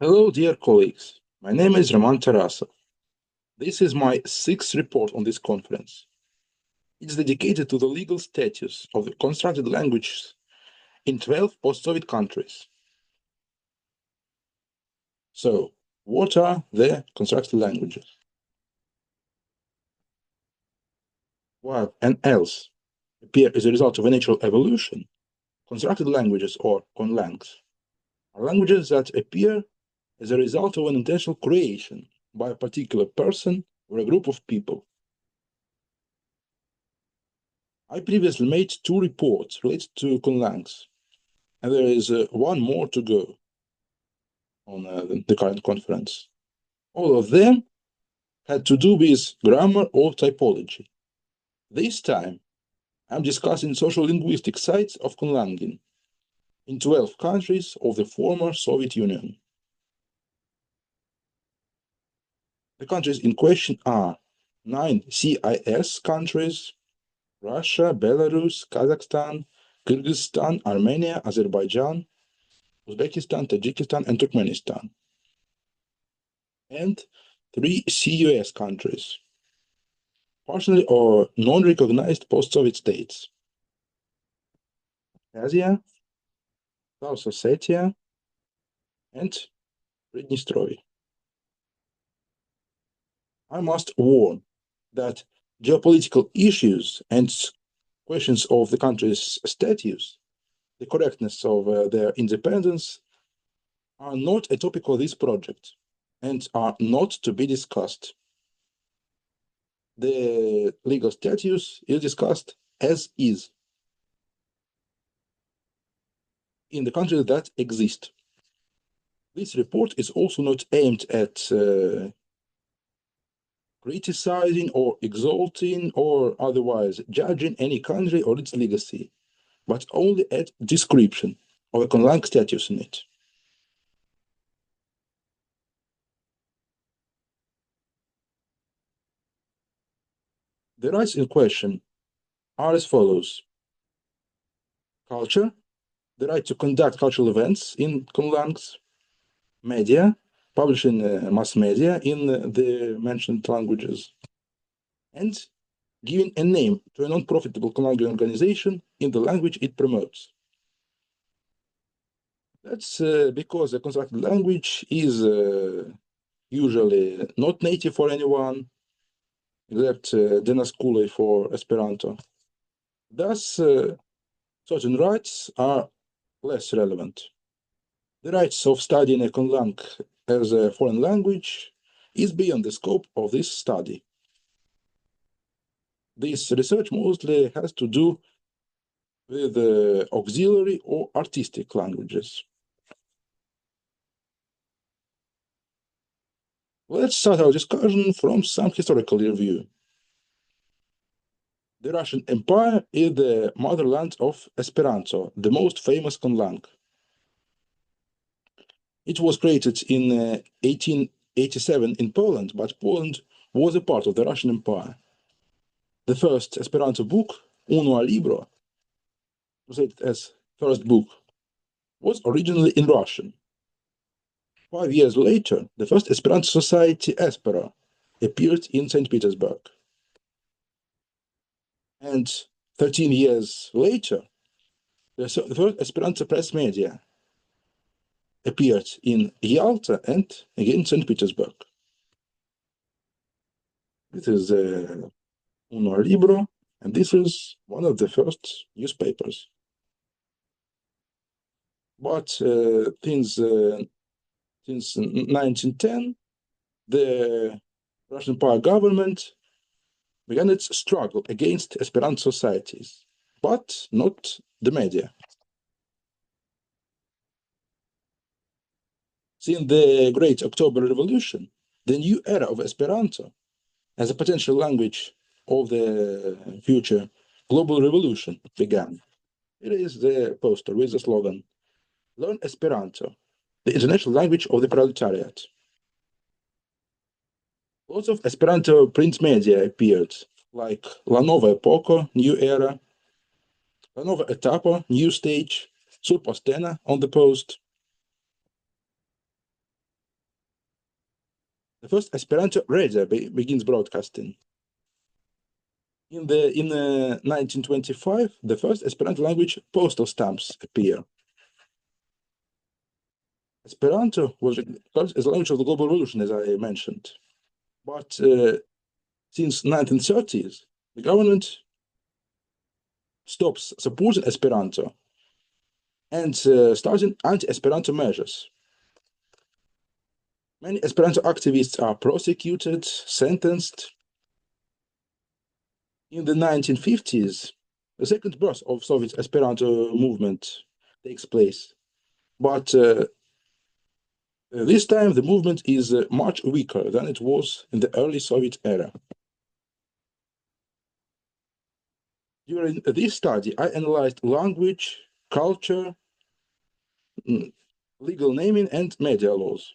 Hello, dear colleagues. My name is Roman Tarasov. This is my sixth report on this conference. It's dedicated to the legal status of the constructed languages in 12 post-Soviet countries. So, what are the constructed languages? While and else appear as a result of a natural evolution, constructed languages, or conlangs, are languages that appear as a result of an intentional creation by a particular person or a group of people. I previously made two reports related to conlangs, and there is one more to go on the current conference. All of them had to do with grammar or typology. This time, I'm discussing social linguistic sites of conlanging in 12 countries of the former Soviet Union. The countries in question are 9 CIS countries: Russia, Belarus, Kazakhstan, Kyrgyzstan, Armenia, Azerbaijan, Uzbekistan, Tajikistan, and Turkmenistan, and 3 CUS countries, partially or non-recognized post-Soviet states: Asia, South Ossetia, and Pridnestrovye. I must warn that geopolitical issues and questions of the country's status, the correctness of their independence, are not a topic of this project and are not to be discussed. The legal status is discussed as is in the countries that exist. This report is also not aimed at criticizing or exalting or otherwise judging any country or its legacy, but only at description of a conlang status in it. The rights in question are as follows: culture, the right to conduct cultural events in conlangs; media, publishing mass media in the mentioned languages; and giving a name to a non-profitable conlang organization in the language it promotes. That's because the constructed language is usually not native for anyone, except Denaskule for Esperanto. Thus, certain rights are less relevant. The rights of studying a conlang as a foreign language is beyond the scope of this study. This research mostly has to do with auxiliary or artistic languages. Let's start our discussion from some historical review. The Russian Empire is the motherland of Esperanto, the most famous conlang. It was created in 1887 in Poland, but Poland was a part of the Russian Empire. The first Esperanto book, Unua Libro, translated as first book, was originally in Russian. 5 years later, the first Esperanto society, Espero, appeared in St. Petersburg. And 13 years later, the first Esperanto press media appeared in Yalta and again St. Petersburg. This is Unua Libro, and this is one of the first newspapers. But since 1910, the Russian Empire government began its struggle against Esperanto societies, but not the media. Since the Great October Revolution, the new era of Esperanto as a potential language of the future global revolution began. It is the poster with the slogan, "Learn Esperanto, the international language of the proletariat." Lots of Esperanto print media appeared, like La Nova Epoko, New Era, La Nova Etapa, New Stage, Surpostena on the Post. the first Esperanto radio begins broadcasting. In 1925, the first Esperanto language postal stamps appear. Esperanto was as a language of the global revolution, as I mentioned. But since 1930s, the government stops supporting Esperanto and starting anti-Esperanto measures. Many Esperanto activists are prosecuted, sentenced. In the 1950s, the second birth of Soviet Esperanto movement takes place. But this time the movement is much weaker than it was in the early Soviet era. During this study, I analyzed language, culture, legal naming, and media laws.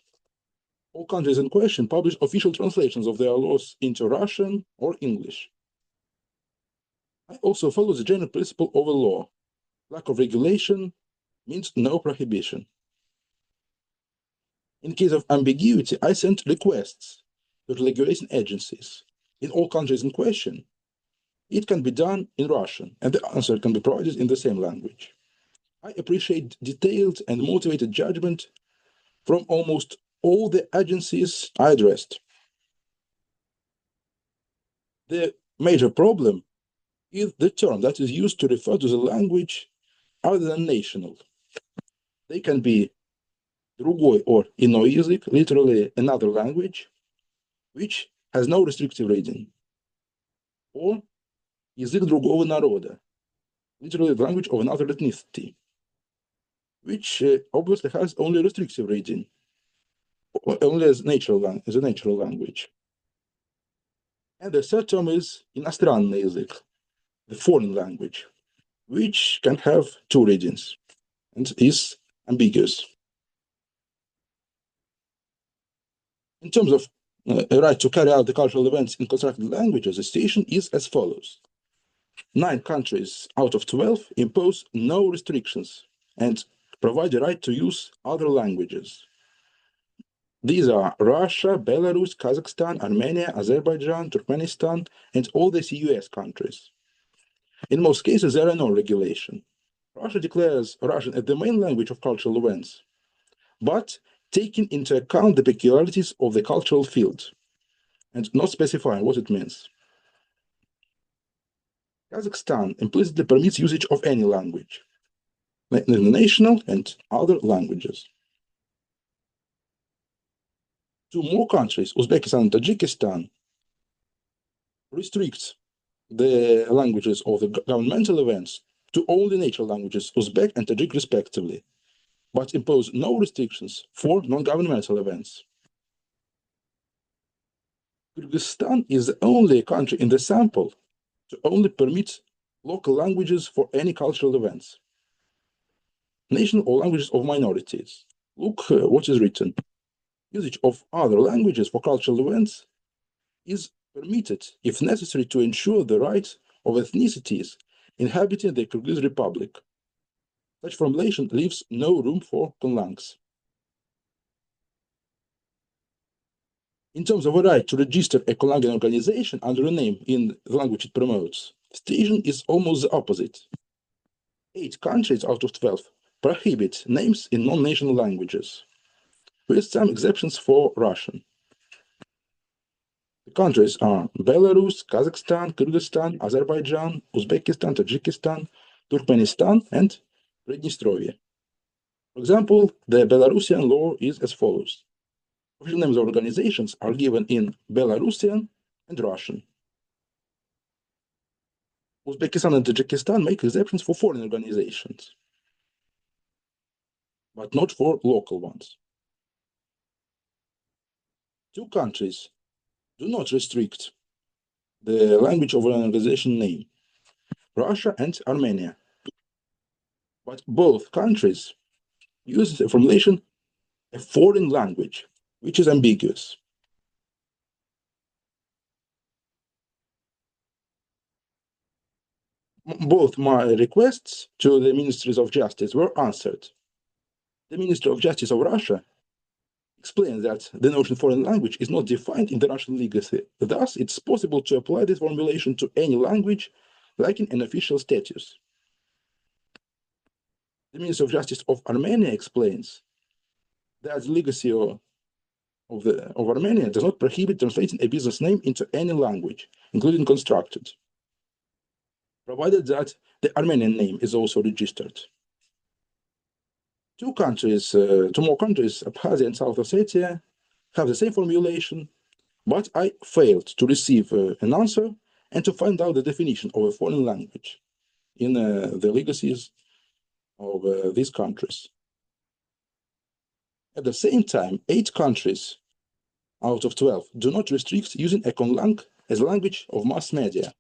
All countries in question publish official translations of their laws into Russian or English. I also follow the general principle of a law. Lack of regulation means no prohibition. In case of ambiguity, I sent requests to regulation agencies in all countries in question. It can be done in Russian, and the answer can be provided in the same language. I appreciate detailed and motivated judgment from almost all the agencies I addressed. The major problem is the term that is used to refer to the language other than national. They can be другой or иной язык, literally another language, which has no restrictive reading, or язык другого народа, literally the language of another ethnicity, which obviously has only restrictive reading, only as a natural language. And the third term is иностранный язык, the foreign language, which can have two readings and is ambiguous. In terms of a right to carry out the cultural events in constructed languages, the situation is as follows. 9 countries out of 12 impose no restrictions and provide the right to use other languages. These are Russia, Belarus, Kazakhstan, Armenia, Azerbaijan, Turkmenistan, and all the CUS countries. In most cases, there are no regulations. Russia declares Russian as the main language of cultural events, but taking into account the peculiarities of the cultural field and not specifying what it means. Kazakhstan implicitly permits usage of any language, national and other languages. 2 more countries, Uzbekistan and Tajikistan, restrict the languages of the governmental events to only national languages, Uzbek and Tajik respectively, but impose no restrictions for non-governmental events. Kyrgyzstan is the only country in the sample to only permit local languages for any cultural events. National or languages of minorities. Look what is written. Usage of other languages for cultural events is permitted if necessary to ensure the rights of ethnicities inhabiting the Kyrgyz Republic. Such formulation leaves no room for conlangs. In terms of a right to register a conlangan organization under a name in the language it promotes, the situation is almost the opposite. 8 countries out of 12 prohibit names in non-national languages, with some exceptions for Russian. The countries are Belarus, Kazakhstan, Kyrgyzstan, Azerbaijan, Uzbekistan, Tajikistan, Turkmenistan, and Pridnestrovye. For example, the Belarusian law is as follows. Official names of organizations are given in Belarusian and Russian. Uzbekistan and Tajikistan make exceptions for foreign organizations, but not for local ones. 2 countries do not restrict the language of an organization name, Russia and Armenia. But both countries use the formulation a foreign language, which is ambiguous. Both my requests to the Ministries of Justice were answered. The Ministry of Justice of Russia explains that the notion foreign language is not defined in the Russian legacy. Thus, it's possible to apply this formulation to any language lacking an official status. The Minister of Justice of Armenia explains that the legacy of Armenia does not prohibit translating a business name into any language, including constructed, provided that the Armenian name is also registered. Two more countries, Abkhazia and South Ossetia, have the same formulation, but I failed to receive an answer and to find out the definition of a foreign language in the legacies of these countries. At the same time, 8 countries out of 12 do not restrict using a conlang as a language of mass media.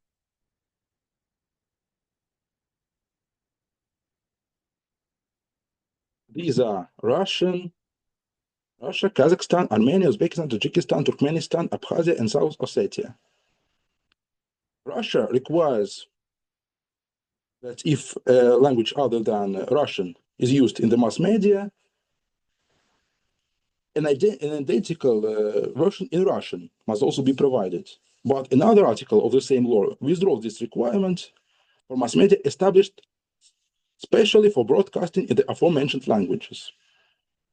These are Russia, Kazakhstan, Armenia, Uzbekistan, Tajikistan, Turkmenistan, Abkhazia, and South Ossetia. Russia requires that if a language other than Russian is used in the mass media, an identical version in Russian must also be provided. But another article of the same law withdraws this requirement for mass media established especially for broadcasting in the aforementioned languages.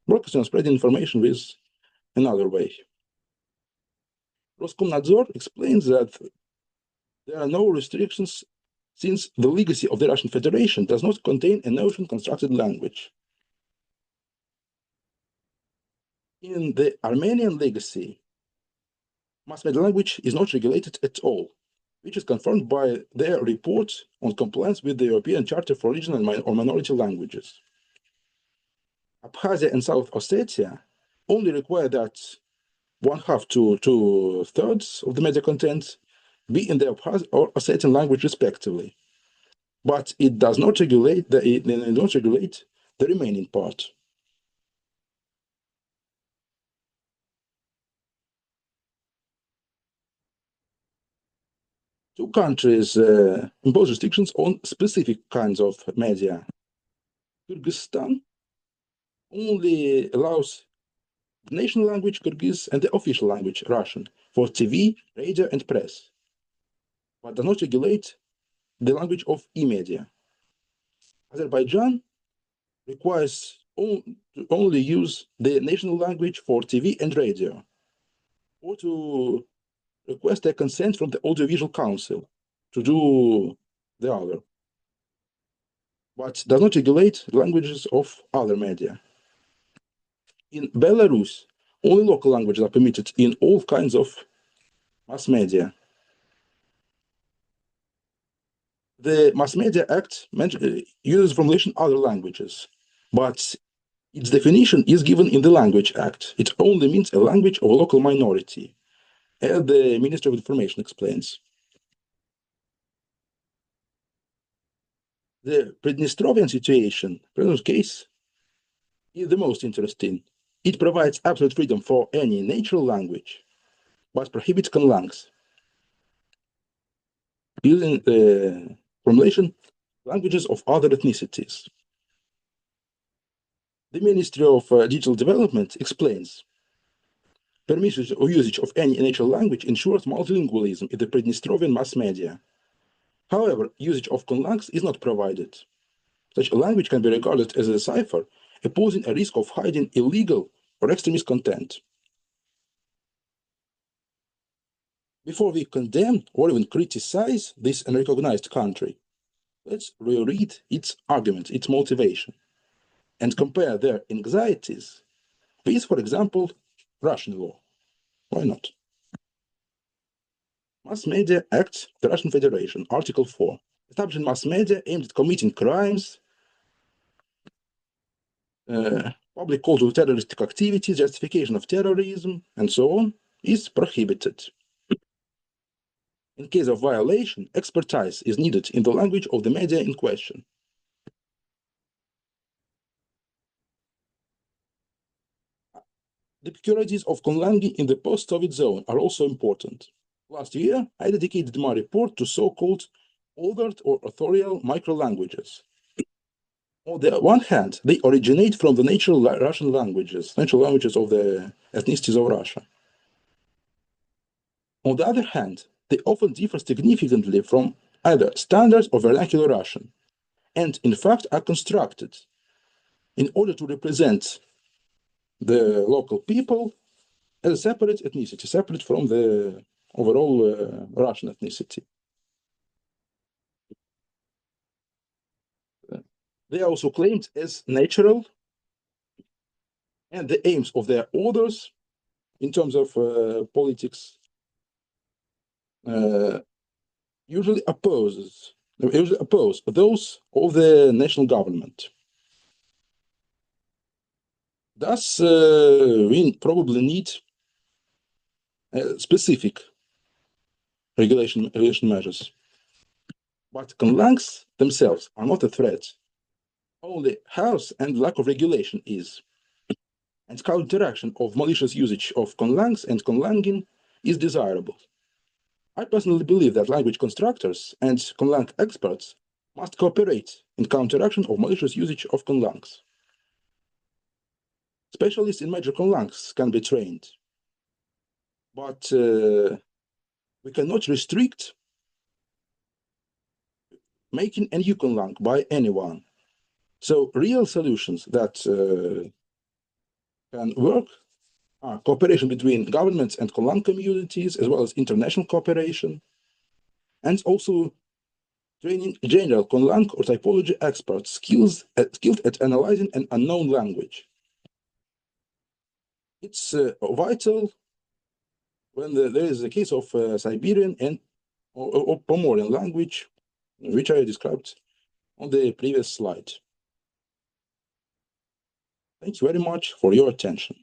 Broadcasting and spreading information with another way. Roskomnadzor explains that there are no restrictions since the legacy of the Russian Federation does not contain a notion constructed language. In the Armenian legacy, mass media language is not regulated at all, which is confirmed by their report on compliance with the European Charter for Regional or Minority Languages. Abkhazia and South Ossetia only require that 1/2 to 2/3 of the media content be in the Abkhaz or Ossetian language respectively, but it does not regulate the remaining part. Two countries impose restrictions on specific kinds of media. Kyrgyzstan only allows the national language Kyrgyz and the official language Russian for TV, radio, and press, but does not regulate the language of e-media. Azerbaijan requires to only use the national language for TV and radio, or to request a consent from the Audiovisual Council to do the other, but does not regulate languages of other media. In Belarus, only local languages are permitted in all kinds of mass media. The Mass Media Act uses formulation other languages, but its definition is given in the Language Act. It only means a language of a local minority, as the Ministry of Information explains. The Pridnestrovian situation, present case, is the most interesting. It provides absolute freedom for any natural language, but prohibits conlangs. Using the formulation languages of other ethnicities. The Ministry of Digital Development explains permission or usage of any natural language ensures multilingualism in the Pridnestrovian mass media. However, usage of conlangs is not provided. Such a language can be regarded as a cipher, posing a risk of hiding illegal or extremist content. Before we condemn or even criticize this unrecognized country, let's reread its argument, its motivation, and compare their anxieties with, for example, Russian law. Why not? Mass Media Act, the Russian Federation, Article 4. Establishing mass media aimed at committing crimes, public call to terroristic activities, justification of terrorism, and so on, is prohibited. In case of violation, expertise is needed in the language of the media in question. The peculiarities of conlanging in the post-Soviet zone are also important. Last year, I dedicated my report to so-called overt or authorial microlanguages. On the one hand, they originate from the natural Russian languages, natural languages of the ethnicities of Russia. On the other hand, they often differ significantly from either standards or vernacular Russian, and in fact are constructed in order to represent the local people as a separate ethnicity, separate from the overall Russian ethnicity. They are also claimed as natural, and the aims of their authors in terms of politics usually oppose those of the national government. Thus, we probably need specific regulation measures. But conlangs themselves are not a threat. Only chaos and lack of regulation is. And counteraction of malicious usage of conlangs and conlanging is desirable. I personally believe that language constructors and conlang experts must cooperate in counteraction of malicious usage of conlangs. Specialists in major conlangs can be trained, but we cannot restrict making a new conlang by anyone. So real solutions that can work are cooperation between governments and conlang communities, as well as international cooperation, and also training general conlang or typology experts skilled at analyzing an unknown language. It's vital when there is a case of Siberian and or Pomorian language, which I described on the previous slide. Thank you very much for your attention.